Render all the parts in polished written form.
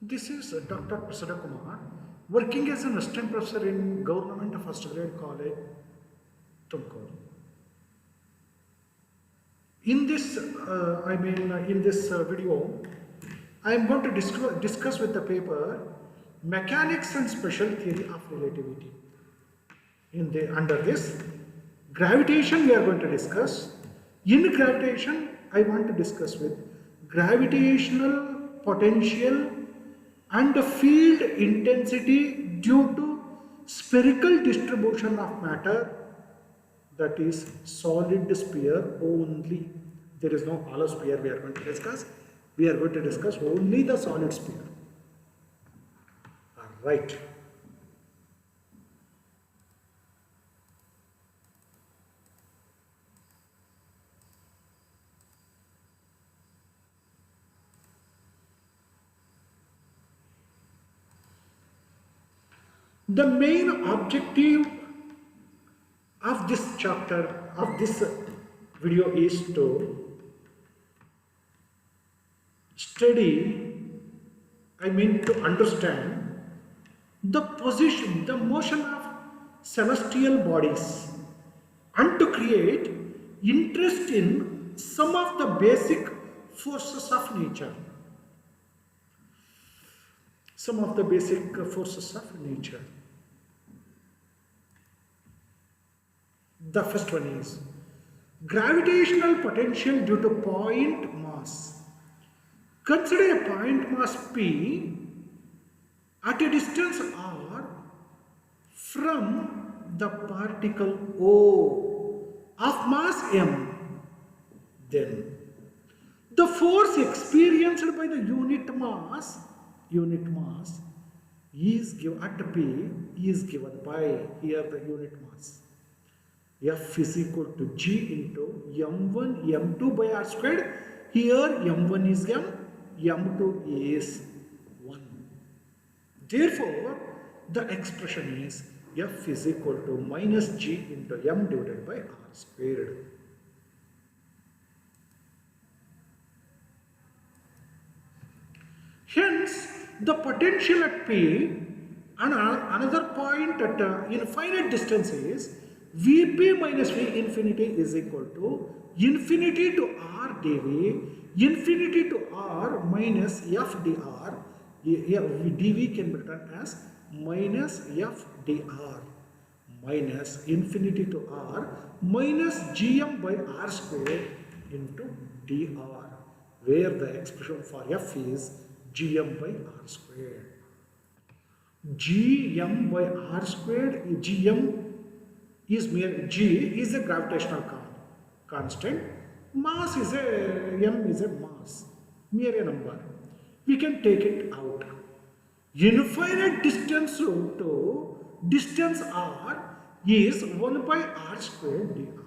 This is Dr. Prasada Kumar, working as an assistant professor in Government First Grade College, Tumkur. In this, video, I am going to discuss with the paper Mechanics and Special Theory of Relativity. Under this, gravitation we are going to discuss. In gravitation, I want to discuss with gravitational potential and the field intensity due to spherical distribution of matter, that is solid sphere only. There is no hollow sphere we are going to discuss. We are going to discuss only the solid sphere. Right. The main objective of this chapter, of this video, is to study, to understand the position, the motion of celestial bodies and to create interest in some of the basic forces of nature. Some of the basic forces of nature. The first one is gravitational potential due to point mass. Consider a point mass P at a distance r from the particle O of mass m. Then the force experienced by the unit mass is given at P is given by, here the unit mass, F is equal to G into m1 m2 by r squared. Here m1 is m, m2 is 1. Therefore, the expression is F is equal to minus G into m divided by r squared. Hence, the potential at P and another point at infinite distance is Vp minus V infinity is equal to infinity to R dV, infinity to R minus F dr. dV can be written as minus F dr minus infinity to R minus Gm by R squared into dr, where the expression for F is Gm by R squared. Gm by R squared, Gm is mere, G is a gravitational constant, mass is m is a mass, mere a number. We can take it out. Infinite distance to distance r is 1 by r squared dr.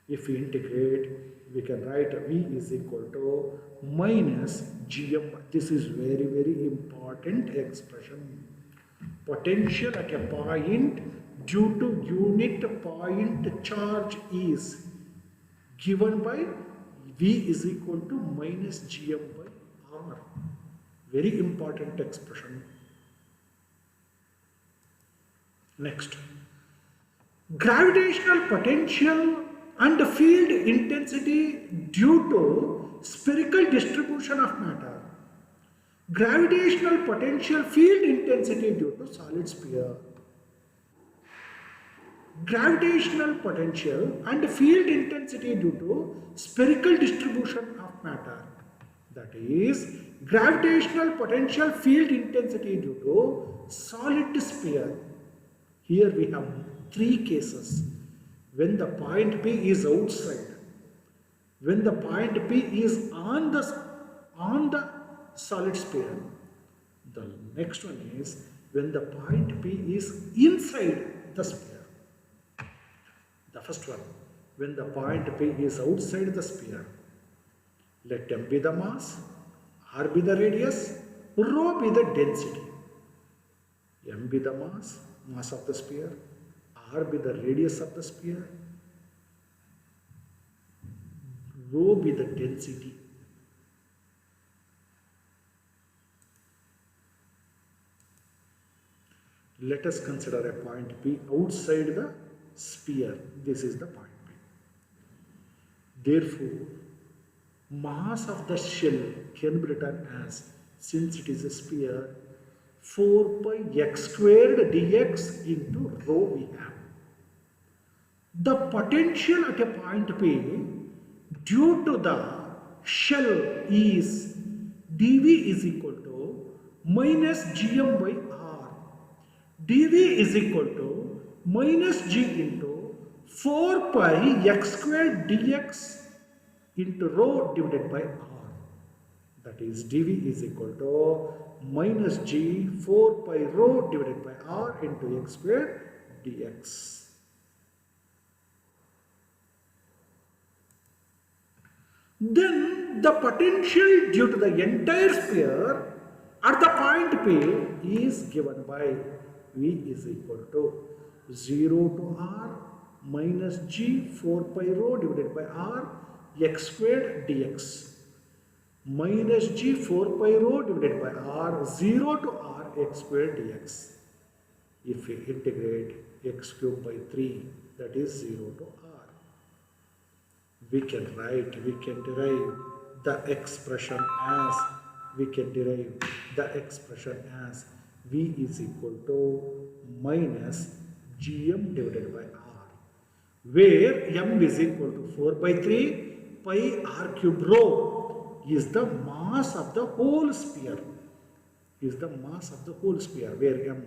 If we integrate, we can write V is equal to minus Gm. This is very, very important expression. Potential at a point due to unit point charge is given by V is equal to minus Gm by R. Very important expression. Next, gravitational potential and field intensity due to spherical distribution of matter. Gravitational potential, field intensity due to solid sphere. Gravitational potential and field intensity due to spherical distribution of matter. That is, gravitational potential, field intensity due to solid sphere. Here we have three cases. When the point P is outside, when the point P is on the solid sphere. The next one is when the point P is inside the sphere. The first one, when the point P is outside the sphere. Let m be the mass, r be the radius, rho be the density. M be the mass of the sphere, r be the radius of the sphere, rho be the density. Let us consider a point P outside the sphere. This is the point P. Therefore, mass of the shell can be written as, since it is a sphere, 4 pi x squared dx into rho we have. The potential at a point P due to the shell is dv is equal to minus gm by r. dv is equal to minus g into 4 pi x squared dx into rho divided by r. That is dv is equal to minus g 4 pi rho divided by r into x squared dx. Then the potential due to the entire sphere at the point P is given by V is equal to 0 to r minus g 4 pi rho divided by r x squared dx minus g 4 pi rho divided by r 0 to r x squared dx. If we integrate x cubed by 3, that is 0 to r. We can derive the expression as, V is equal to minus gm divided by r, where m is equal to 4 by 3 pi r cube rho is the mass of the whole sphere, where m,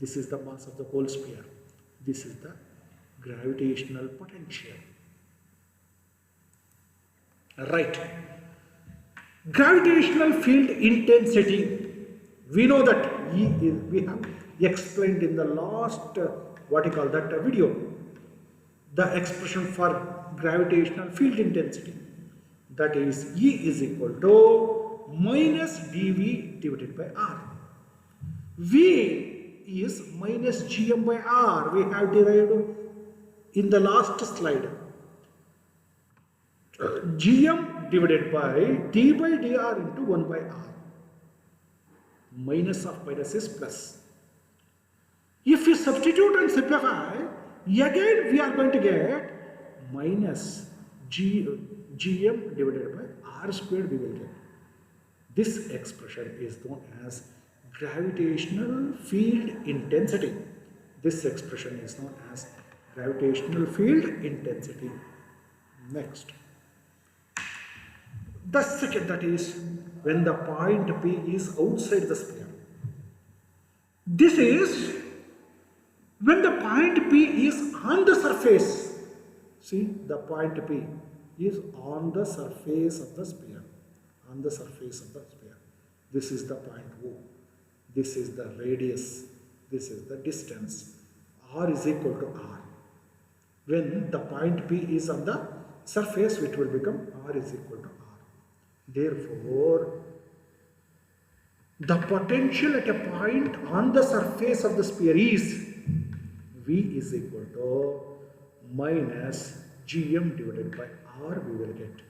this is the mass of the whole sphere, this is the gravitational potential. Right. Gravitational field intensity. We know that we have explained in the last video, the expression for gravitational field intensity. That is E is equal to minus dV divided by R. V is minus gm by R. We have derived in the last slide. Gm divided by d by dr into 1 by r. Minus of minus is plus. If we substitute and simplify, again we are going to get minus gm divided by r squared we will get. This expression is known as gravitational field intensity. This expression is known as gravitational field intensity. Next. The second, that is when the point P is outside the sphere. This is when the point P is on the surface. See, the point P is on the surface of the sphere. This is the point O. This is the radius. This is the distance. R is equal to R. When the point P is on the surface, it will become R is equal to R. Therefore, the potential at a point on the surface of the sphere is V is equal to minus gm divided by R we will get.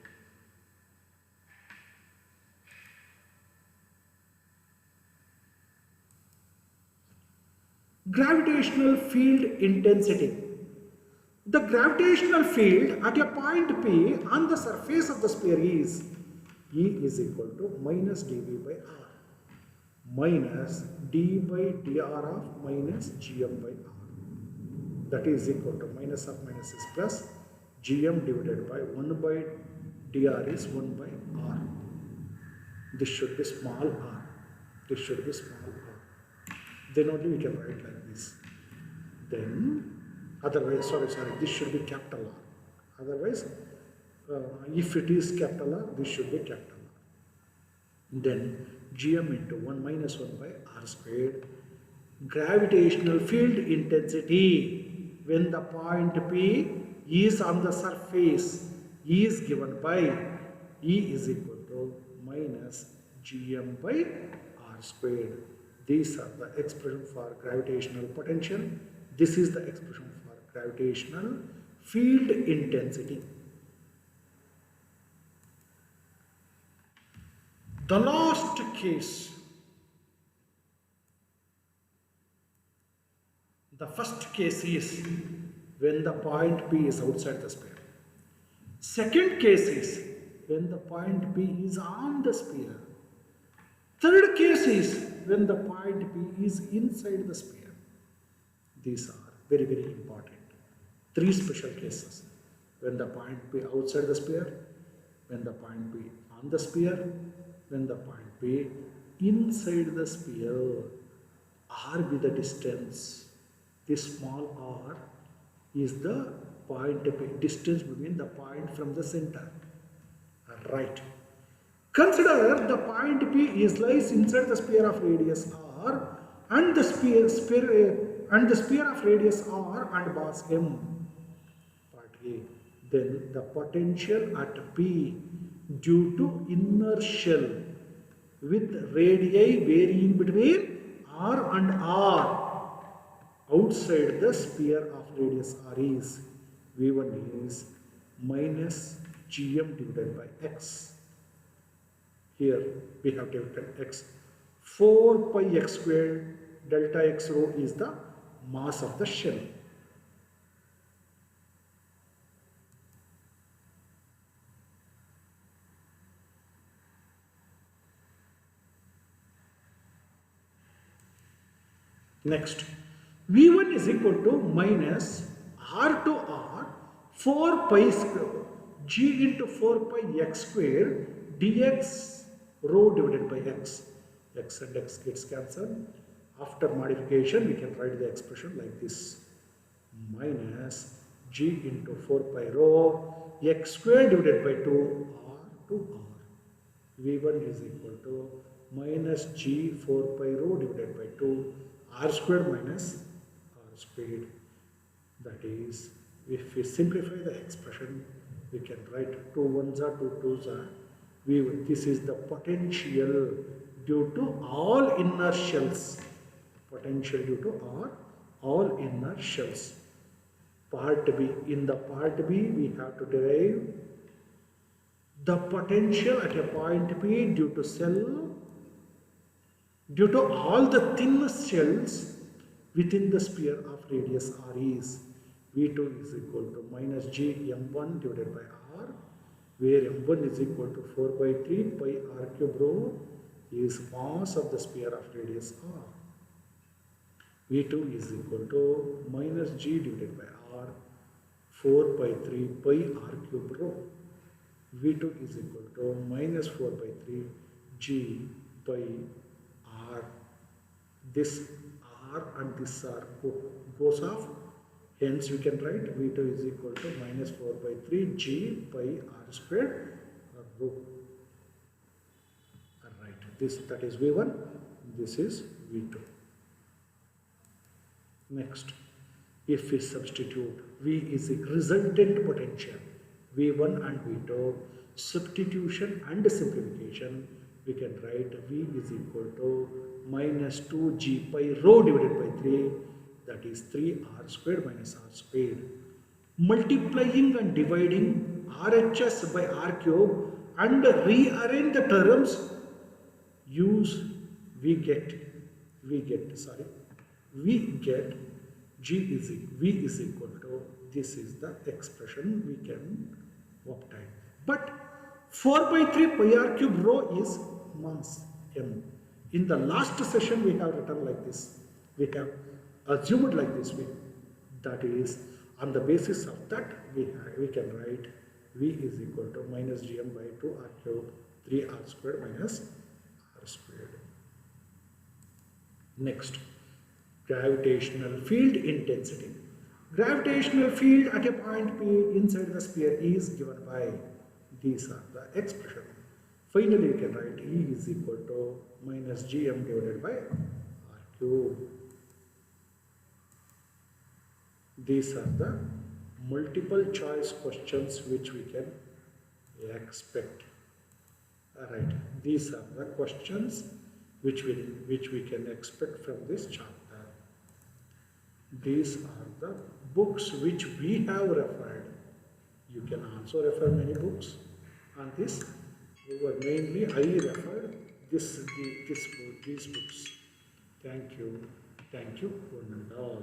Gravitational field intensity. The gravitational field at a point P on the surface of the sphere is E is equal to minus dV by R minus d by dr of minus gm by R. That is equal to minus of minus is plus, gm divided by 1 by dr is 1 by R. This should be small r. Then only we can write like this. Then otherwise, this should be capital R. Otherwise, if it is capital R, this should be capital R. Then gm into 1 minus 1 by r squared. Gravitational field intensity when the point P is on the surface is given by E is equal to minus gm by r squared. These are the expression for gravitational potential. This is the expression for gravitational field intensity. The last case, The first case is when the point P is outside the sphere. Second case is when the point P is on the sphere. Third case is when the point P is inside the sphere. These are very, very important. Three special cases. When the point P outside the sphere, when the point P on the sphere, when the point P inside the sphere. R be the distance. This small r is the point P, distance between the point from the center. Right. Consider the point P is lies inside the sphere of radius r and the sphere of radius r and mass m. Part A. Then the potential at P due to inertial with radii varying between r and r outside the sphere of radius r is V1 is minus gm divided by x. Here we have taken x. 4 pi x squared delta x rho is the mass of the shell. Next, V1 is equal to minus R to R 4 pi square G into 4 pi x square dx rho divided by x. X and x gets cancelled. After modification, we can write the expression like this. Minus G into 4 pi rho x square divided by 2 R to R. V1 is equal to minus G 4 pi rho divided by 2 R squared minus R squared. That is, if we simplify the expression, we can write 2 1s are 2 2s are V1. This is the potential due to all inertials. Potential due to all inertials. Part B. In the part B, we have to derive the potential at a point P due to all the thin shells within the sphere of radius r is V2 is equal to minus g m1 divided by r, where m1 is equal to 4 by 3 pi r cube rho is mass of the sphere of radius r. V2 is equal to minus g divided by r 4 by 3 pi r cube rho. V2 is equal to minus 4 by 3 g by r. This r and this r goes off. Hence, we can write V2 is equal to minus 4 by 3 g by r squared rho. Alright, that is V1, this is V2. Next, if we substitute V is a resultant potential, V1 and V2, substitution and simplification, we can write V is equal to minus 2g pi rho divided by 3, that is 3r squared minus r squared. Multiplying and dividing RHS by r cube and rearrange the terms, we get V is equal to, this is the expression we can obtain. But 4 by 3 pi r cube rho is mass m. In the last session we have written like this. We have assumed like this way. That is, on the basis of that we can write V is equal to minus gm by 2 r cube 3r squared minus r squared. Next, gravitational field intensity. Gravitational field at a point P inside the sphere is given by, these are the expression. Finally, we can write E is equal to minus gm divided by r cube. These are the multiple choice questions which we can expect. Alright, these are the questions which we can expect from this chapter. These are the books which we have referred. You can also refer many books on this. Mainly I refer these books. Thank you, one and all.